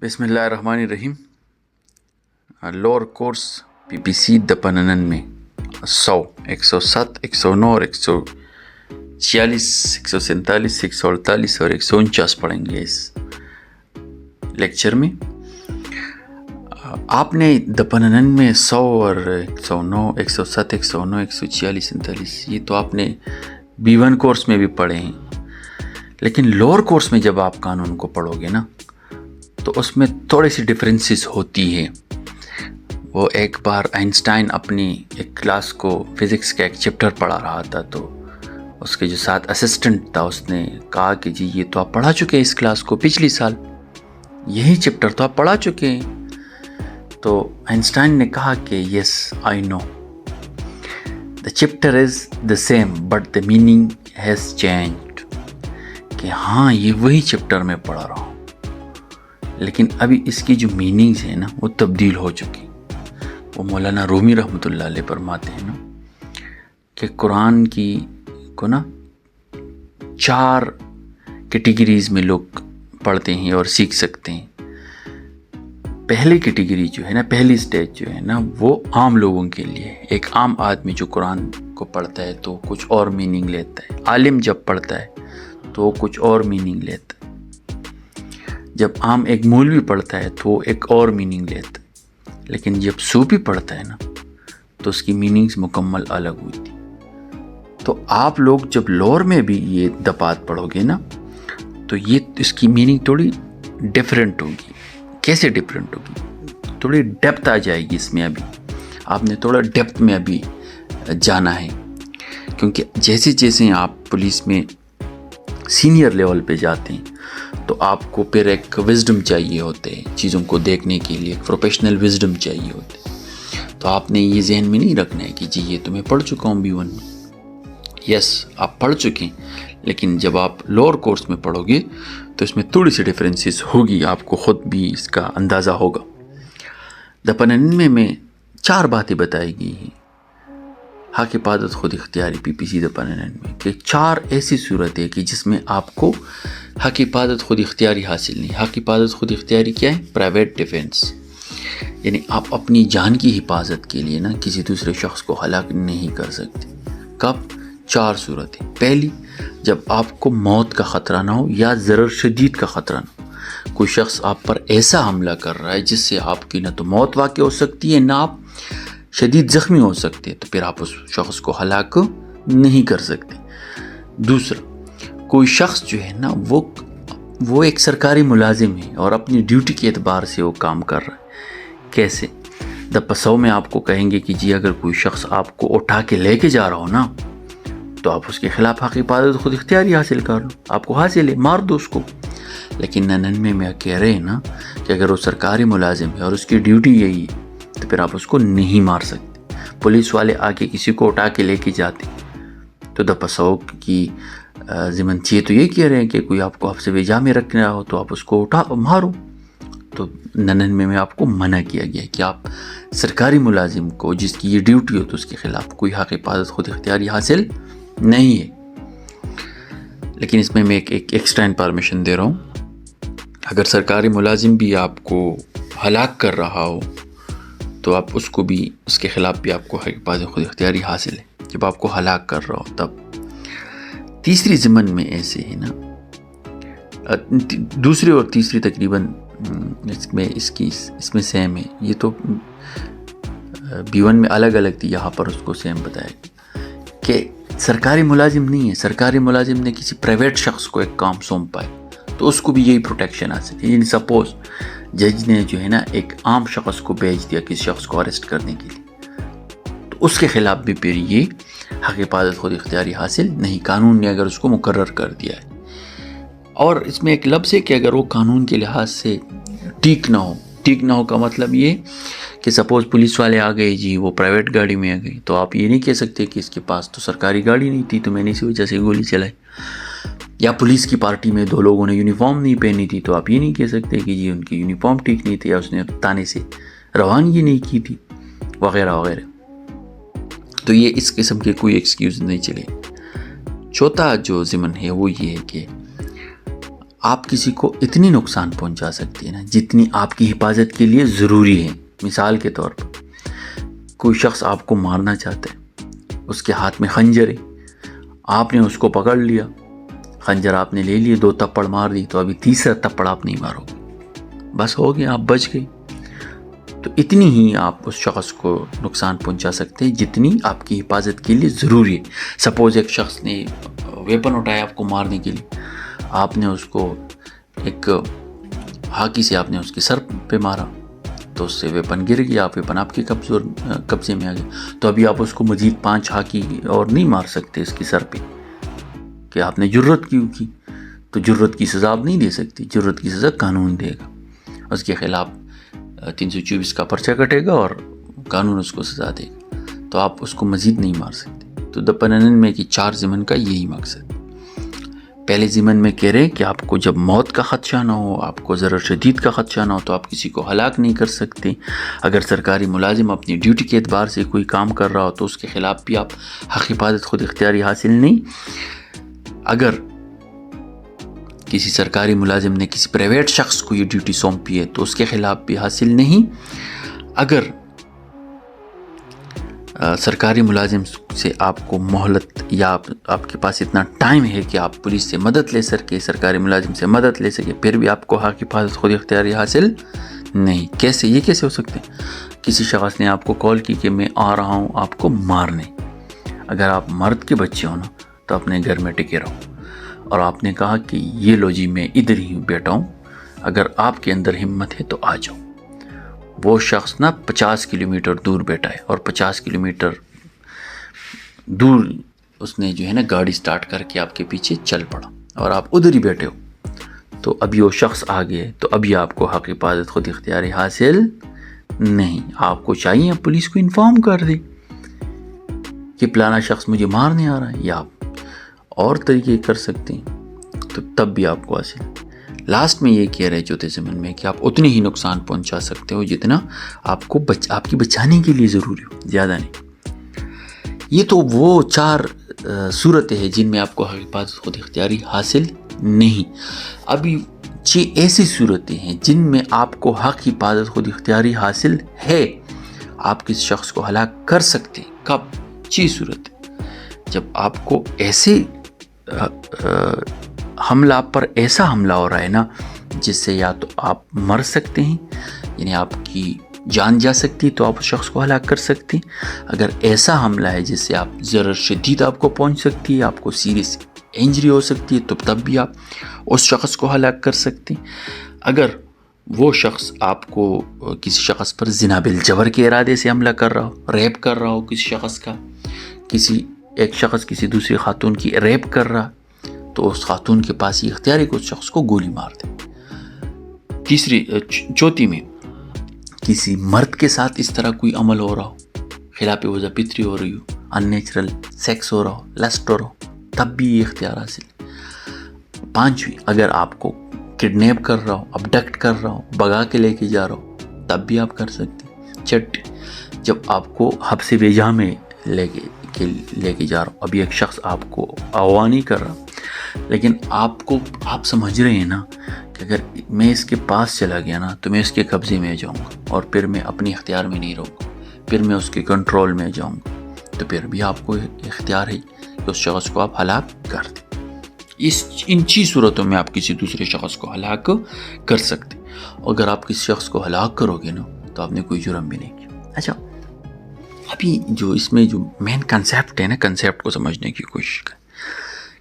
بسم اللہ الرحمن الرحیم. لوور کورس PPC دپننن میں 100 107 109 اور 146 147 148 اور 149 پڑھیں گے اس لیکچر میں. آپ نے دپننن میں 100 اور 109 107 109 146 149 یہ تو آپ نے B1 کورس میں بھی پڑھے ہیں. لیکن لوور کورس میں جب آپ قانون کو پڑھو گے نا تو اس میں تھوڑی سی ڈفرینسز ہوتی ہے. وہ ایک بار آئنسٹائن اپنی ایک کلاس کو فزکس کا ایک چیپٹر پڑھا رہا تھا تو اس کے جو ساتھ اسسٹنٹ تھا اس نے کہا کہ جی یہ تو آپ پڑھا چکے ہیں اس کلاس کو پچھلی سال، یہی چیپٹر تو آپ پڑھا چکے ہیں. تو آئنسٹائن نے کہا کہ yes I know the chapter is the same but the meaning has changed, کہ ہاں یہ وہی چیپٹر میں پڑھا رہا ہوں لیکن ابھی اس کی جو میننگز ہیں نا وہ تبدیل ہو چکی. وہ مولانا رومی رحمۃ اللہ علیہ فرماتے ہیں نا کہ قرآن کی کو نا 4 کیٹیگریز میں لوگ پڑھتے ہیں اور سیکھ سکتے ہیں. پہلی کیٹیگری جو ہے نا، پہلی سٹیج جو ہے نا وہ عام لوگوں کے لیے. ایک عام آدمی جو قرآن کو پڑھتا ہے تو کچھ اور میننگ لیتا ہے. عالم جب پڑھتا ہے تو کچھ اور میننگ لیتا ہے. جب عام ایک مولوی پڑھتا ہے تو ایک اور میننگ لیتا ہے. لیکن جب صوفی پڑھتا ہے نا تو اس کی میننگز مکمل الگ ہوتی. تو آپ لوگ جب لوور میں بھی یہ دپات پڑھو گے نا تو یہ اس کی میننگ تھوڑی ڈیفرنٹ ہوگی. کیسے ڈیفرنٹ ہوگی؟ تھوڑی ڈیپتھ آ جائے گی اس میں. ابھی آپ نے تھوڑا ڈیپتھ میں ابھی جانا ہے، کیونکہ جیسے جیسے آپ پولیس میں سینئر لیول پہ جاتے ہیں تو آپ کو پھر ایک وزڈم چاہیے ہوتے ہیں چیزوں کو دیکھنے کے لیے، پروفیشنل وزڈم چاہیے ہوتے ہیں. تو آپ نے یہ ذہن میں نہیں رکھنا ہے کہ جی یہ تو میں پڑھ چکا ہوں B1 میں. یس آپ پڑھ چکے ہیں لیکن جب آپ لوور کورس میں پڑھو گے تو اس میں تھوڑی سی ڈفرینسز ہوگی، آپ کو خود بھی اس کا اندازہ ہوگا. دپننن میں 4 باتیں بتائی گئی ہیں حق حفاظت خود اختیاری PPC دپننن میں، کہ 4 ایسی صورت ہے کہ جس میں آپ کو حق حفاظت خود اختیاری حاصل نہیں. حق حفاظت خود اختیاری کیا ہے؟ پرائیویٹ ڈیفینس، یعنی آپ اپنی جان کی حفاظت کے لیے نا کسی دوسرے شخص کو ہلاک نہیں کر سکتے. کب؟ 4 صورتیں. پہلی، جب آپ کو موت کا خطرہ نہ ہو یا ضرر شدید کا خطرہ نہ ہو. کوئی شخص آپ پر ایسا حملہ کر رہا ہے جس سے آپ کی نہ تو موت واقع ہو سکتی ہے نہ آپ شدید زخمی ہو سکتے، تو پھر آپ اس شخص کو ہلاک نہیں کر سکتے. دوسرا، کوئی شخص جو ہے نا وہ ایک سرکاری ملازم ہے اور اپنی ڈیوٹی کے اعتبار سے وہ کام کر رہا ہے. کیسے؟ دپسو میں آپ کو کہیں گے کہ جی اگر کوئی شخص آپ کو اٹھا کے لے کے جا رہا ہو نا تو آپ اس کے خلاف حق حفاظت خود اختیاری حاصل کر لو. آپ کو حاصل ہے، مار دو اس کو. لیکن 99 میں کہہ رہے ہیں نا کہ اگر وہ سرکاری ملازم ہے اور اس کی ڈیوٹی یہی ہے تو پھر آپ اس کو نہیں مار سکتے. پولیس والے آ کے کسی کو اٹھا کے لے کے جاتے تو دپسو کی ضمن چیئے تو یہ کہہ رہے ہیں کہ کوئی آپ کو حفظ وجا میں رکھ رہا ہو تو آپ اس کو اٹھا مارو. تو 99 میں آپ کو منع کیا گیا کہ آپ سرکاری ملازم کو جس کی یہ ڈیوٹی ہو تو اس کے خلاف کوئی حق حفاظت خود اختیاری حاصل نہیں ہے. لیکن اس میں ایک ایکسٹرا انفارمیشن دے رہا ہوں. اگر سرکاری ملازم بھی آپ کو ہلاک کر رہا ہو تو آپ اس کو بھی، اس کے خلاف بھی آپ کو حق حفاظت خود اختیاری حاصل ہے جب آپ کو ہلاک کر رہا ہو تب. تیسری ضمن میں ایسے ہے نا، دوسری اور تیسری تقریباً اس میں سیم ہے. یہ تو B1 میں الگ الگ تھی، یہاں پر اس کو سیم بتایا کہ سرکاری ملازم نہیں ہے. سرکاری ملازم نے کسی پرائیویٹ شخص کو ایک کام سونپا ہے تو اس کو بھی یہی پروٹیکشن حاصل ہے. یعنی سپوز جج نے جو ہے نا ایک عام شخص کو بھیج دیا کسی شخص کو اریسٹ کرنے کے لیے تو اس کے خلاف بھی پھر یہ حق حفاظت خود اختیاری حاصل نہیں، قانون نے اگر اس کو مقرر کر دیا ہے. اور اس میں ایک لفظ ہے کہ اگر وہ قانون کے لحاظ سے ٹھیک نہ ہو. ٹھیک نہ ہو کا مطلب یہ کہ سپوز پولیس والے آ گئے جی، وہ پرائیویٹ گاڑی میں آ گئی تو آپ یہ نہیں کہہ سکتے کہ اس کے پاس تو سرکاری گاڑی نہیں تھی تو میں نے اسی وجہ سے گولی چلائی. یا پولیس کی پارٹی میں 2 لوگوں نے یونیفارم نہیں پہنی تھی تو آپ یہ نہیں کہہ سکتے کہ جی ان کی یونیفارم ٹھیک نہیں تھی یا اس نے تانے سے روانگی نہیں کی تھی وغیرہ وغیرہ. تو یہ اس قسم کے کوئی ایکسکیوز نہیں چلے. چوتھا جو ضمن ہے وہ یہ ہے کہ آپ کسی کو اتنی نقصان پہنچا سکتی ہیں نا جتنی آپ کی حفاظت کے لیے ضروری ہے. مثال کے طور پر کوئی شخص آپ کو مارنا چاہتا ہے، اس کے ہاتھ میں خنجر ہے، آپ نے اس کو پکڑ لیا، خنجر آپ نے لے لیے، 2 تپڑ مار دی، تو ابھی تیسرا تپڑ آپ نہیں مارو گے، بس ہو گیا، آپ بچ گئے. تو اتنی ہی آپ اس شخص کو نقصان پہنچا سکتے ہیں جتنی آپ کی حفاظت کے لیے ضروری ہے. سپوز ایک شخص نے ویپن اٹھایا آپ کو مارنے کے لیے، آپ نے اس کو ایک ہاکی سے آپ نے اس کے سر پہ مارا، تو اس سے ویپن گر گیا، ویپن آپ کے قبضے میں آ گیا. تو ابھی آپ اس کو مزید 5 ہاکی اور نہیں مار سکتے اس کے سر پہ کہ آپ نے جرت کیوں کی. تو جرت کی سزا آپ نہیں دے سکتی، جرت کی سزا قانون دے گا، اس کے خلاف 324 کا پرچہ کٹے گا اور قانون اس کو سزا دے گا. تو آپ اس کو مزید نہیں مار سکتے. تو دا پننن میں کہ 4 ضمن کا یہی مقصد. پہلے ضمن میں کہہ رہے ہیں کہ آپ کو جب موت کا خدشہ نہ ہو، آپ کو ضرر شدید کا خدشہ نہ ہو، تو آپ کسی کو ہلاک نہیں کر سکتے. اگر سرکاری ملازم اپنی ڈیوٹی کے اعتبار سے کوئی کام کر رہا ہو تو اس کے خلاف بھی آپ حق حفاظت خود اختیاری حاصل نہیں. اگر کسی سرکاری ملازم نے کسی پرائیویٹ شخص کو یہ ڈیوٹی سونپی ہے تو اس کے خلاف بھی حاصل نہیں. اگر سرکاری ملازم سے آپ کو مہلت یا آپ کے پاس اتنا ٹائم ہے کہ آپ پولیس سے مدد لے سکے، سرکاری ملازم سے مدد لے سکے، پھر بھی آپ کو حق حفاظت خود اختیاری حاصل نہیں. کیسے؟ یہ کیسے ہو سکتے ہیں؟ کسی شخص نے آپ کو کال کی کہ میں آ رہا ہوں آپ کو مارنے. اگر آپ مرد کے بچے ہو نا تو اپنے گھر میں ٹکے رہو، اور آپ نے کہا کہ یہ لو جی میں ادھر ہی بیٹھا ہوں، اگر آپ کے اندر ہمت ہے تو آ جاؤ. وہ شخص نا 50 کلومیٹر دور بیٹھا ہے اور 50 کلومیٹر دور اس نے جو ہے نا گاڑی سٹارٹ کر کے آپ کے پیچھے چل پڑا اور آپ ادھر ہی بیٹھے ہو، تو ابھی وہ شخص آ گئے تو ابھی آپ کو حق حفاظت خود اختیاری حاصل نہیں. آپ کو چاہیے پولیس کو انفارم کر دے کہ فلانا شخص مجھے مارنے آ رہا ہے، یا آپ اور طریقے کر سکتے ہیں، تو تب بھی آپ کو حاصل. لاسٹ میں یہ کہہ رہے چوتھے ضمن میں کہ آپ اتنے ہی نقصان پہنچا سکتے ہو جتنا آپ کو آپ کی بچانے کے لیے ضروری ہو، زیادہ نہیں. یہ تو وہ 4 صورتیں ہیں جن میں آپ کو حق حفاظت خود اختیاری حاصل نہیں. ابھی 6 ایسی صورتیں ہیں جن میں آپ کو حق حفاظت خود اختیاری حاصل ہے. آپ کس شخص کو ہلاک کر سکتے ہیں. کب؟ 6 صورتیں. جب آپ کو ایسے حملہ پر ایسا حملہ ہو رہا ہے نا جس سے یا تو آپ مر سکتے ہیں، یعنی آپ کی جان جا سکتی ہے، تو آپ اس شخص کو ہلاک کر سکتے ہیں. اگر ایسا حملہ ہے جس سے آپ ضرر شدید آپ کو پہنچ سکتی ہے، آپ کو سیریس انجری ہو سکتی ہے، تو تب بھی آپ اس شخص کو ہلاک کر سکتے ہیں. اگر وہ شخص آپ کو کسی شخص پر زنا بالجبر کے ارادے سے حملہ کر رہا ہو، ریپ کر رہا ہو کسی شخص کا، ایک شخص کسی دوسری خاتون کی ریپ کر رہا، تو اس خاتون کے پاس یہ اختیار ہے کہ اس شخص کو گولی مار دے. چوتھی میں کسی مرد کے ساتھ اس طرح کوئی عمل ہو رہا ہو، خلاف وضع پتری ہو رہی ہو، ان نیچرل سیکس ہو رہا ہو، لسٹ ہو رہا ہو، تب بھی یہ اختیار حاصل. 5ویں، اگر آپ کو کڈنیپ کر رہا ہو، ابڈکٹ کر رہا ہو، بگا کے لے کے جا رہا ہو، تب بھی آپ کر سکتے. 6، جب آپ کو حبس بے جا میں لے کے جا رہا ہو، ابھی ایک شخص آپ کو اغوا نہیں کر رہا، لیکن آپ سمجھ رہے ہیں نا کہ اگر میں اس کے پاس چلا گیا نا تو میں اس کے قبضے میں جاؤں گا اور پھر میں اپنے اختیار میں نہیں رہوں گا، پھر میں اس کے کنٹرول میں جاؤں گا، تو پھر بھی آپ کو اختیار ہے کہ اس شخص کو آپ ہلاک کر دیں. ان 6 صورتوں میں آپ کسی دوسرے شخص کو ہلاک کر سکتے. اگر آپ کسی شخص کو ہلاک کرو گے نا تو آپ نے کوئی جرم بھی نہیں کیا. اچھا، ابھی جو اس میں جو مین کنسیپٹ ہے نا، کنسیپٹ کو سمجھنے کی کوشش کریں.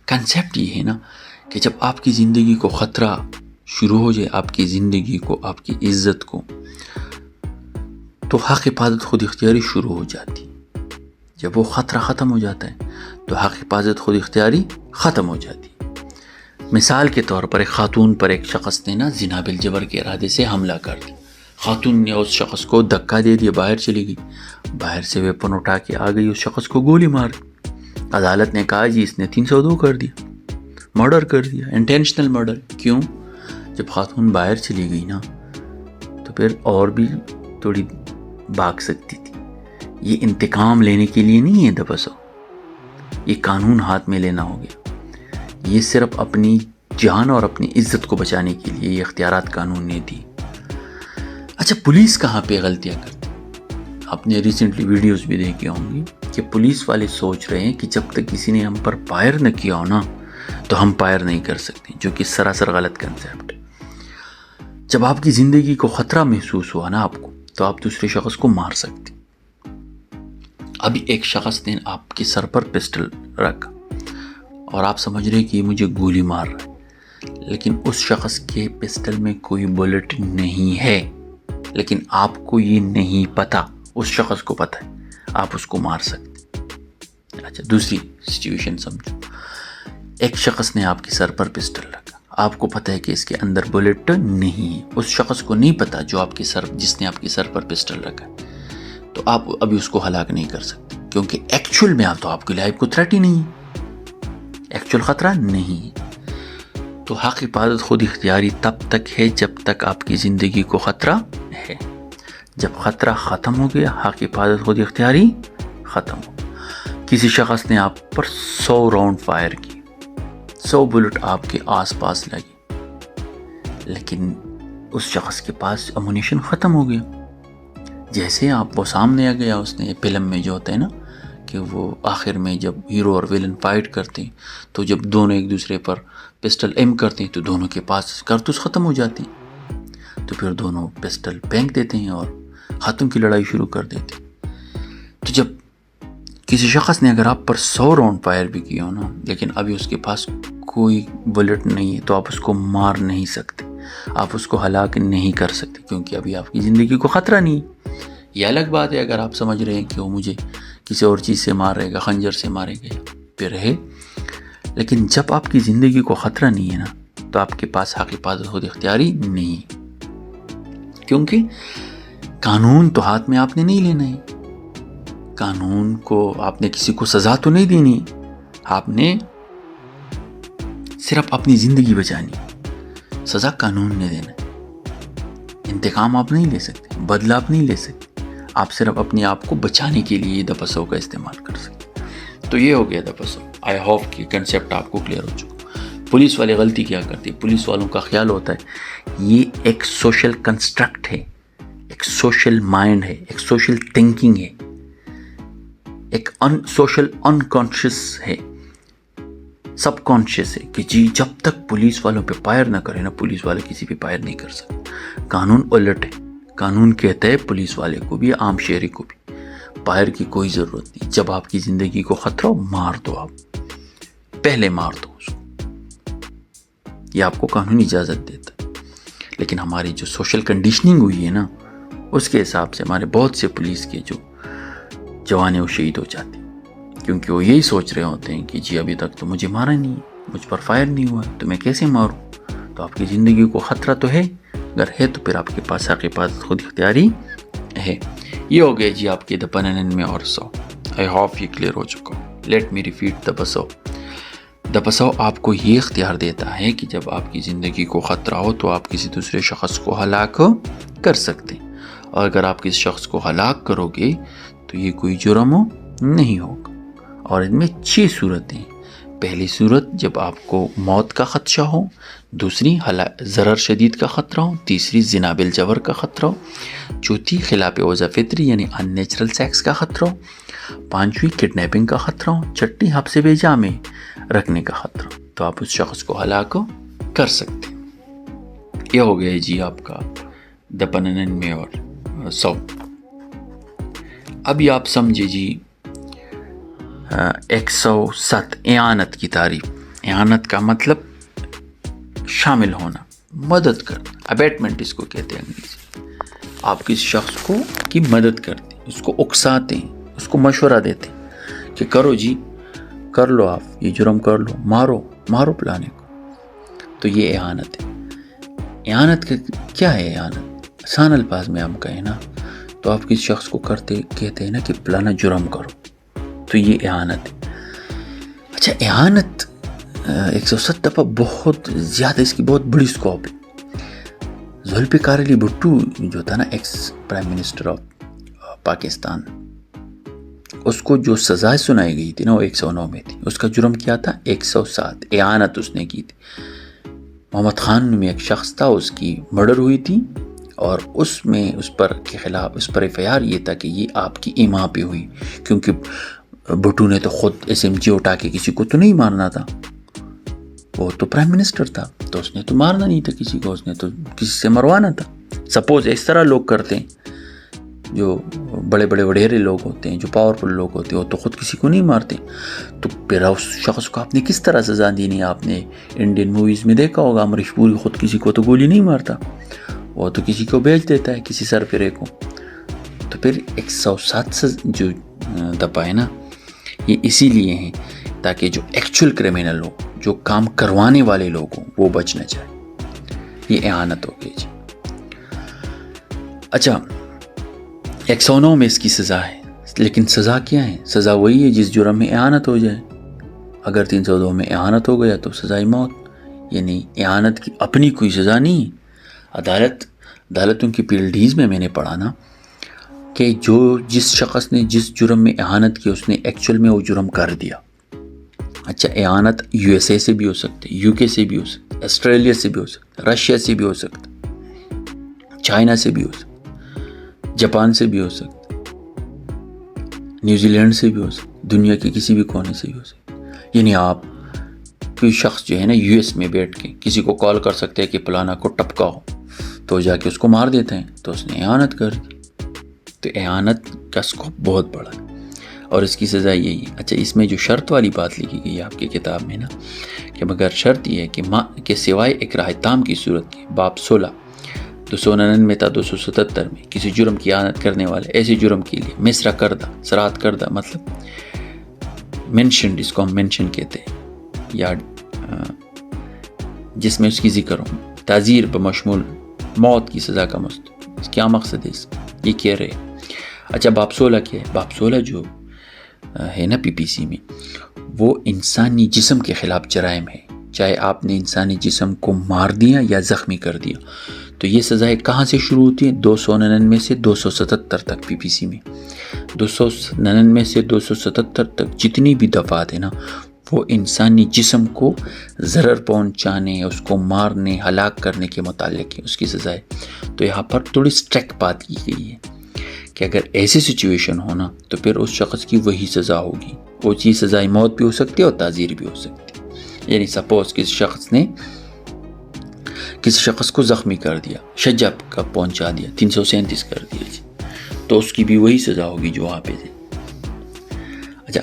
کنسیپٹ یہ ہے نا کہ جب آپ کی زندگی کو خطرہ شروع ہو جائے، آپ کی زندگی کو، آپ کی عزت کو، تو حق حفاظت خود اختیاری شروع ہو جاتی. جب وہ خطرہ ختم ہو جاتا ہے تو حق حفاظت خود اختیاری ختم ہو جاتی. مثال کے طور پر ایک خاتون پر ایک شخص نے نا زنا بالجبر کے ارادے سے حملہ کر دیا. خاتون نے اس شخص کو دھکا دے دیا، باہر چلی گئی، باہر سے ویپن اٹھا کے آ گئی، اس شخص کو گولی مار دی. عدالت نے کہا جی اس نے 302 کر دیا، مرڈر کر دیا، انٹینشنل مرڈر. کیوں؟ جب خاتون باہر چلی گئی نا تو پھر اور بھی تھوڑی بھاگ سکتی تھی. یہ انتقام لینے کے لیے نہیں ہے دبسو، یہ قانون ہاتھ میں لینا ہو گیا. یہ صرف اپنی جان اور اپنی عزت کو بچانے کے لیے یہ اختیارات قانون نے دی۔ اچھا، پولیس کہاں پہ غلطیاں کرتی؟ آپ نے ریسنٹلی ویڈیوز بھی دیکھی ہوں گی کہ پولیس والے سوچ رہے ہیں کہ جب تک کسی نے ہم پر فائر نہ کیا ہو نا تو ہم فائر نہیں کر سکتے، جو کہ سراسر غلط کنسیپٹ ہے۔ جب آپ کی زندگی کو خطرہ محسوس ہوا نا آپ کو، تو آپ دوسرے شخص کو مار سکتے۔ ابھی ایک شخص نے آپ کے سر پر پسٹل رکھا اور آپ سمجھ رہے کہ یہ مجھے گولی مار رہا ہے، لیکن اس شخص کے پسٹل میں کوئی بلٹ نہیں ہے، لیکن آپ کو یہ نہیں پتا، اس شخص کو پتا ہے، آپ اس کو مار سکتے۔ اچھا، دوسری سچویشن سمجھو، ایک شخص نے آپ کے سر پر پسٹل رکھا، آپ کو پتا ہے کہ اس کے اندر بلٹ نہیں ہے، اس شخص کو نہیں پتا جس نے آپ کے سر پر پسٹل رکھا، تو آپ ابھی اس کو ہلاک نہیں کر سکتے، کیونکہ ایکچول میں آپ کے لائف کو تھریٹ ہی نہیں ہے، ایکچول خطرہ نہیں ہے۔ تو حق حفاظت خود اختیاری تب تک ہے جب تک آپ کی زندگی کو خطرہ ہے۔ جب خطرہ ختم ہو گیا، حق حفاظت خود اختیاری ختم ہو۔ کسی شخص نے آپ پر 100 راؤنڈ فائر کی، 100 بلٹ آپ کے آس پاس لگی، لیکن اس شخص کے پاس امونیشن ختم ہو گیا۔ جیسے آپ وہ سامنے آ گیا، اس نے فلم میں جو ہوتا ہے نا کہ وہ آخر میں جب ہیرو اور ویلن فائٹ کرتے ہیں تو جب دونوں ایک دوسرے پر پسٹل ایم کرتے ہیں تو دونوں کے پاس کارتوس ختم ہو جاتی ہیں، تو پھر دونوں پسٹل پھینک دیتے ہیں اور ہاتھوں کی لڑائی شروع کر دیتے ہیں۔ تو جب کسی شخص نے اگر آپ پر 100 راؤنڈ فائر بھی کیا ہو نا، لیکن ابھی اس کے پاس کوئی بلٹ نہیں ہے، تو آپ اس کو مار نہیں سکتے، آپ اس کو ہلاک نہیں کر سکتے، کیونکہ ابھی آپ کی زندگی کو خطرہ نہیں ہے۔ یہ الگ بات ہے اگر آپ سمجھ رہے ہیں کہ وہ مجھے کسی اور چیز سے مارے گا، خنجر سے مارے گا پھر ہے، لیکن جب آپ کی زندگی کو خطرہ نہیں ہے نا تو آپ کے پاس حق حفاظت خود اختیاری نہیں ہے، کیونکہ قانون تو ہاتھ میں آپ نے نہیں لینا ہے، قانون کو آپ نے کسی کو سزا تو نہیں دینی، آپ نے صرف اپنی زندگی بچانی، سزا قانون نے دینا ہے، انتقام آپ نہیں لے سکتے، بدلہ آپ نہیں لے سکتے، آپ صرف اپنے آپ کو بچانے کے لیے دپسو کا استعمال کر سکتے۔ تو یہ ہو گیا دپسو۔ آئی ہوپ کہ کنسیپٹ آپ کو کلیئر ہو چکا۔ پولیس والے غلطی کیا کرتے ہیں؟ پولیس والوں کا خیال ہوتا ہے یہ ایک سوشل کنسٹرکٹ ہے، ایک سوشل مائنڈ ہے، ایک سوشل تھنکنگ ہے، ایک سوشل انکانشیس ہے، سب کانشیس ہے کہ جی جب تک پولیس والوں پہ فائر نہ کرے نا، پولیس والے کسی پہ فائر نہیں کر سکتے۔ قانون الٹ ہے، قانون کہتا ہے پولیس والے کو بھی، عام شہری کو بھی فائر کی کوئی ضرورت نہیں، جب آپ کی زندگی کو خطرہ ہو مار دو، آپ پہلے مار دو اس کو، یہ آپ کو قانون اجازت دیتا ہے۔ لیکن ہماری جو سوشل کنڈیشننگ ہوئی ہے نا، اس کے حساب سے ہمارے بہت سے پولیس کے جو جوان ہیں وہ شہید ہو جاتے ہیں، کیونکہ وہ یہی سوچ رہے ہوتے ہیں کہ جی ابھی تک تو مجھے مارا نہیں ہے، مجھ پر فائر نہیں ہوا تو میں کیسے ماروں؟ تو آپ کی زندگی کو خطرہ تو ہے، اگر ہے تو پھر آپ کے پاس حق حفاظت خود اختیاری ہے۔ یہ ہو گیا جی آپ کے دا 99 اور 100۔ آئی ہوپ یہ کلیئر ہو چکا۔ لیٹ می ریپیٹ دا بسو۔ دا بسو آپ کو یہ اختیار دیتا ہے کہ جب آپ کی زندگی کو خطرہ ہو تو آپ کسی دوسرے شخص کو ہلاک کر سکتے ہیں، اور اگر آپ کسی شخص کو ہلاک کرو گے تو یہ کوئی جرم نہیں ہوگا، اور ان میں 6 صورتیں ہیں۔ پہلی صورت جب آپ کو موت کا خدشہ ہو، دوسری ضرر شدید کا خطرہ ہو، تیسری زنا بالجبر کا خطرہ ہو، چوتھی خلاف اوضاع فطری یعنی ان نیچرل سیکس کا خطرہ ہو، پانچویں کڈنیپنگ کا خطرہ ہو، چھٹی حبس بے جا میں رکھنے کا خطرہ ہو، تو آپ اس شخص کو ہلاک کر سکتے ہیں۔ یہ ہو گیا جی آپ کا دا 99 اور 100۔ ابھی آپ سمجھے جی 107 اعانت کی تعریف۔ اعانت کا مطلب شامل ہونا، مدد کرنا، ابیٹمنٹ اس کو کہتے ہیں انگریزی۔ آپ کسی شخص کو کی مدد کرتے ہیں، اس کو اکساتے ہیں، اس کو مشورہ دیتے ہیں کہ کرو جی، کر لو، آپ یہ جرم کر لو، مارو پلانے کو، تو یہ اعانت ہے۔ اعانت کیا ہے؟ اعانت آسان الفاظ میں ہم کہیں نا تو آپ کسی شخص کو کہتے ہیں نا کہ پلانا جرم کرو، تو یہ اعانت ہے۔ اچھا، اعانت 107 دفعہ بہت زیادہ، اس کی بہت بڑی سکوپ ہے۔ ذوالفقار علی بھٹو جو تھا نا ex prime minister of Pakistan, اس کو جو سزا سنائی گئی تھی نا وہ 109 میں تھی، اس کا جرم کیا تھا؟ 107 اعانت اس نے کی تھی۔ محمد خان میں ایک شخص تھا، اس کی مرڈر ہوئی تھی، اور اس میں اس پر کے خلاف اس پر ایف آئی آر یہ تھا کہ یہ آپ کی ایما پہ ہوئی، کیونکہ بھٹو نے تو خود ایس ایم جی اٹھا کے کسی کو تو نہیں مارنا تھا، وہ تو پرائم منسٹر تھا، تو اس نے تو مارنا نہیں تھا کسی کو، اس نے تو کسی سے مروانا تھا. سپوز اس طرح لوگ کرتے ہیں، جو بڑے بڑے وڈیرے لوگ ہوتے ہیں، جو پاورفل لوگ ہوتے ہیں، وہ تو خود کسی کو نہیں مارتے. تو پھر اس شخص کو آپ نے کس طرح سزا دینی؟ آپ نے انڈین موویز میں دیکھا ہوگا، امریش پوری خود کسی کو تو گولی نہیں مارتا، وہ تو کسی کو بیچ دیتا ہے، کسی سرفرے کو. تو پھر 107 جو دفعہ ہے نا، یہ اسی لیے ہیں تاکہ جو ایکچول کرمنل ہو، جو کام کروانے والے لوگ ہوں، وہ بچ نہ جائے. یہ اعانت ہو گئی جی. اچھا، 109 میں اس کی سزا ہے، لیکن سزا کیا ہے؟ سزا وہی ہے جس جرم میں اعانت ہو جائے. اگر 302 میں اعانت ہو گیا تو سزائے موت. یعنی اعانت کی اپنی کوئی سزا نہیں. عدالتوں کی پیلڈیز میں نے پڑھا نا کہ جس شخص نے جس جرم میں اعانت کی، اس نے ایکچول میں وہ جرم کر دیا. اچھا، اعانت یو ایس اے سے بھی ہو سکتی، یو کے سے بھی ہو سکتی، آسٹریلیا سے بھی ہو سکتا، رشیا سے بھی ہو سکتا، چائنا سے بھی ہو سکتا، جاپان سے بھی ہو سکتا، نیوزی لینڈ سے بھی ہو سکتا، دنیا کے کسی بھی کونے سے بھی ہو سکتا. یعنی آپ کوئی شخص جو ہے نا یو ایس میں بیٹھ کے کسی کو کال کر سکتے ہیں کہ پلانا کو ٹپکاؤ، تو جا کے اس کو مار دیتے ہیں، تو اس نے اعانت کر دی. تو اعانت کا اسکوپ بہت بڑا ہے اور اس کی سزا یہی ہے. اچھا، اس میں جو شرط والی بات لکھی گئی ہے آپ کی کتاب میں نا، کہ مگر شرط یہ ہے کہ سوائے اکراہ تام کی صورت کے، باب 16 299 تا 277 میں کسی جرم کی اعانت کرنے والے ایسے جرم کے لیے مصرع کردہ، سرات کردہ، مطلب مینشنڈ، اس کو ہم مینشن کہتے ہیں، یا جس میں اس کی ذکر ہو، تعزیر بمشمول موت کی سزا کا مستحق. کیا مقصد ہے اس کا؟ یہ کہہ رہے. اچھا، باب 16 کیا ہے؟ باب 16 جو ہے نا پی پی سی میں، وہ انسانی جسم کے خلاف جرائم ہے. چاہے آپ نے انسانی جسم کو مار دیا یا زخمی کر دیا، تو یہ سزائیں کہاں سے شروع ہوتی ہیں؟ 299 سے 277 تک پی پی سی میں. 299 سے 277 تک جتنی بھی دفعات ہیں نا، وہ انسانی جسم کو ضرر پہنچانے، اس کو مارنے، ہلاک کرنے کے متعلق ہے اس کی سزائیں. تو یہاں پر تھوڑی اسٹرکٹ بات کی گئی ہے کہ اگر ایسی سچویشن ہونا تو پھر اس شخص کی وہی سزا ہوگی. وہ چیز سزائے موت بھی ہو سکتی ہے اور تعزیر بھی ہو سکتی ہے. یعنی سپوز کسی شخص نے کسی شخص کو زخمی کر دیا، شجع کا پہنچا دیا، 337 کر دیا جی، تو اس کی بھی وہی سزا ہوگی جو وہاں پہ تھی. اچھا،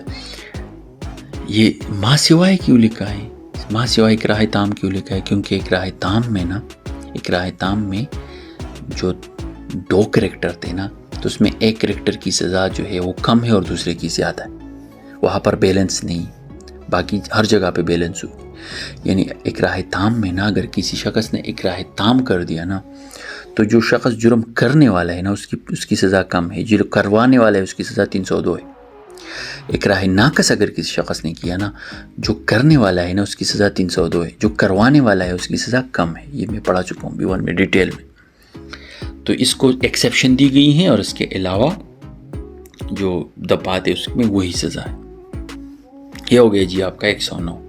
یہ ما سوائے کیوں لکھا ہے؟ ما سوائے اکراہ تام کیوں لکھا ہے؟ کیونکہ اکراہ تام میں جو 2 کریکٹر تھے نا، تو اس میں ایک کریکٹر کی سزا جو ہے وہ کم ہے اور دوسرے کی زیادہ ہے. وہاں پر بیلنس نہیں، باقی ہر جگہ پہ بیلنس ہو. یعنی اکراہ تام میں نا، اگر کسی شخص نے اکراہ تام کر دیا نا، تو جو شخص جرم کرنے والا ہے نا اس کی سزا کم ہے، جو کروانے والا ہے اس کی سزا 302 ہے. اکراہ ناقص اگر کسی شخص نے کیا نا، جو کرنے والا ہے نا اس کی سزا 302 ہے، جو کروانے والا ہے اس کی سزا کم ہے. یہ میں پڑھا چکا ہوں B1 میں ڈیٹیل میں. تو اس کو ایکسیپشن دی گئی ہیں، اور اس کے علاوہ جو دفعات ہے اس میں وہی سزا ہے. یہ ہو گیا جی آپ کا 109.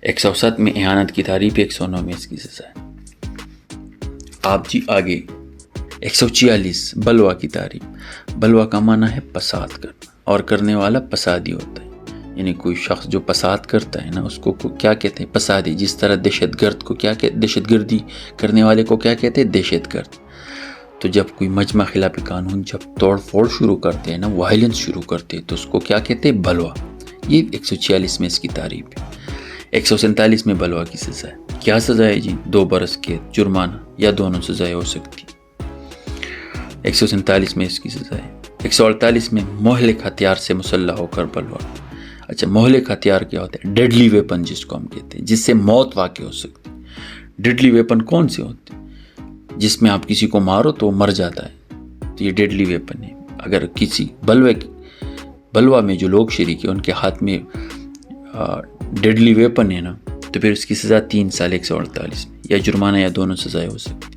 107 میں اعانت کی تعریف، 109 میں اس کی سزا ہے. آپ جی آگے 146 بلوا کی تعریف. بلوا کا معنی ہے فساد کرنا، اور کرنے والا فسادی ہوتا ہے. یعنی کوئی شخص جو فساد کرتا ہے نا، اس کو کیا کہتے ہیں؟ فسادی. جس طرح دہشت گرد کو کیا کہتے ہیں؟ دہشت گردی کرنے والے کو کیا کہتے ہیں؟ دہشت گرد. تو جب کوئی مجمع خلاف قانون جب توڑ پھوڑ شروع کرتے ہیں نا، وائلنس شروع کرتے ہیں، تو اس کو کیا کہتے ہیں؟ بلوا. یہ 146 میں اس کی تعریف ہے. 147 میں بلوا کی سزا ہے. کیا سزا ہے جی؟ 2 برس قید، جرمانہ، یا دونوں سزائیں ہو سکتی. 147 میں اس کی سزا ہے. 148 میں مہلک ہتھیار سے مسلح ہو کر بلوا. اچھا، مہلک ہتھیار کیا ہوتا ہے؟ ڈیڈلی ویپن جس کو ہم کہتے ہیں، جس سے موت واقع ہو سکتی. ڈیڈلی ویپن کون سے ہوتے ہیں؟ جس میں آپ کسی کو مارو تو وہ مر جاتا ہے، تو یہ ڈیڈلی ویپن ہے. اگر کسی بلوا میں جو لوگ شریک ہیں ان کے ہاتھ میں ڈیڈلی ویپن ہے نا، تو پھر اس کی سزا 3 سال 148 میں، یا جرمانہ یا دونوں سزائیں ہو سکتی.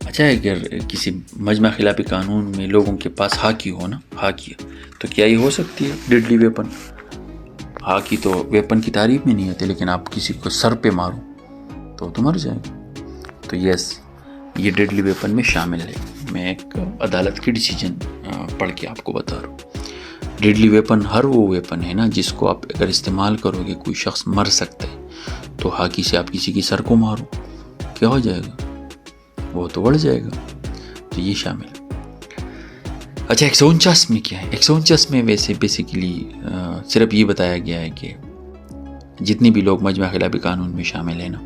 اچھا، اگر کسی مجمع خلاف قانون میں لوگوں کے پاس ہاکی ہو نا، ہاکی، تو کیا یہ ہو سکتی ہے ڈیڈلی ویپن؟ ہاں کی تو ویپن کی تعریف میں نہیں آتی، لیکن آپ کسی کو سر پہ مارو تو مر جائے گا. تو یس، یہ ڈیڈلی ویپن میں شامل ہے. میں ایک عدالت کی ڈیسیجن پڑھ کے آپ کو بتا رہا ہوں. ڈیڈلی ویپن ہر وہ ویپن ہے نا جس کو آپ اگر استعمال کرو گے کوئی شخص مر سکتا ہے. تو ہاکی سے آپ کسی کی سر کو مارو، کیا ہو جائے گا؟ وہ تو بڑھ جائے گا. تو یہ شامل ہے. اچھا 149 میں کیا ہے؟ 149 میں ویسے بیسیکلی صرف یہ بتایا گیا ہے کہ جتنے بھی لوگ مجمع خلافی قانون میں شامل ہیں نا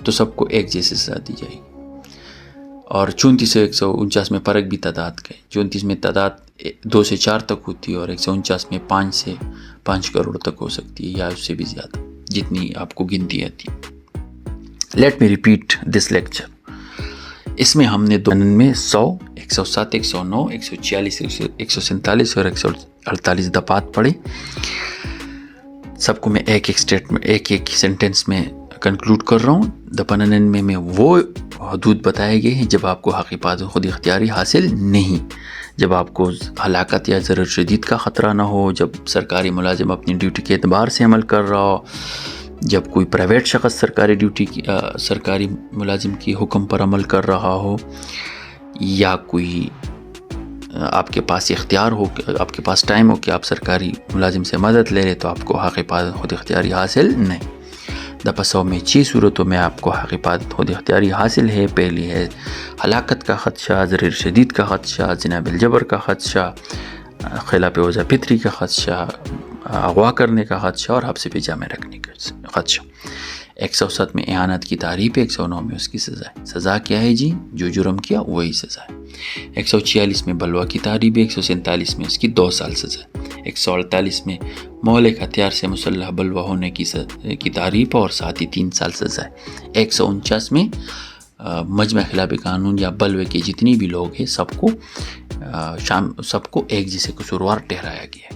تو سب کو ایک جیسے سزا دی جائے گی. اور 34 سے 149 میں فرق بھی تعداد کا ہے. 34 میں تعداد 2 سے 4 تک ہوتی ہے اور 149 میں 5 سے 5 کروڑ تک ہو سکتی ہے یا اس سے بھی زیادہ، جتنی آپ کو گنتی آتی. Let me repeat this lecture. اس میں ہم نے 100، 107، 109، 146، 147 اور 148 دفعات پڑھی. سب کو میں ایک اسٹیٹمنٹ ایک سینٹنس میں کنکلوڈ کر رہا ہوں. دفعہ 99 میں وہ حدود بتائے گئے ہیں جب آپ کو حق حفاظت خود اختیاری حاصل نہیں، جب آپ کو ہلاکت یا ضرر شدید کا خطرہ نہ ہو، جب سرکاری ملازم اپنی ڈیوٹی کے اعتبار سے عمل کر رہا ہو، جب کوئی پرائیویٹ شخص سرکاری ملازم کی حکم پر عمل کر رہا ہو، یا کوئی آپ کے پاس اختیار ہو، آپ کے پاس ٹائم ہو کہ آپ سرکاری ملازم سے مدد لے لیں، تو آپ کو حق حفاظت خود اختیاری حاصل نہیں. دفعہ 100 میں 6 صورتوں میں آپ کو حق حفاظت خود اختیاری حاصل ہے. پہلی ہے ہلاکت کا خدشہ، ضرر شدید کا خدشہ، زنا بالجبر کا خدشہ، خلاف وضع فطری کا خدشہ، اغوا کرنے کا خدشہ اور حبس پہ جامع رکھنے کا خدشہ. 107 میں اعانت کی تعریف ہے. 109 میں اس کی سزا ہے. سزا کیا ہے جی؟ جو جرم کیا وہی سزا ہے. 146 میں بلوا کی تعریف ہے. 147 میں اس کی 2 سال سزا ہے. 148 میں مہلک ہتھیار سے مسلح بلوا ہونے کی تعریف اور ساتھ ہی 3 سال سزا ہے. 149 میں مجمع خلافی قانون یا بلوے کے جتنی بھی لوگ ہیں سب کو ایک جیسے قصوروار ٹھہرایا گیا ہے.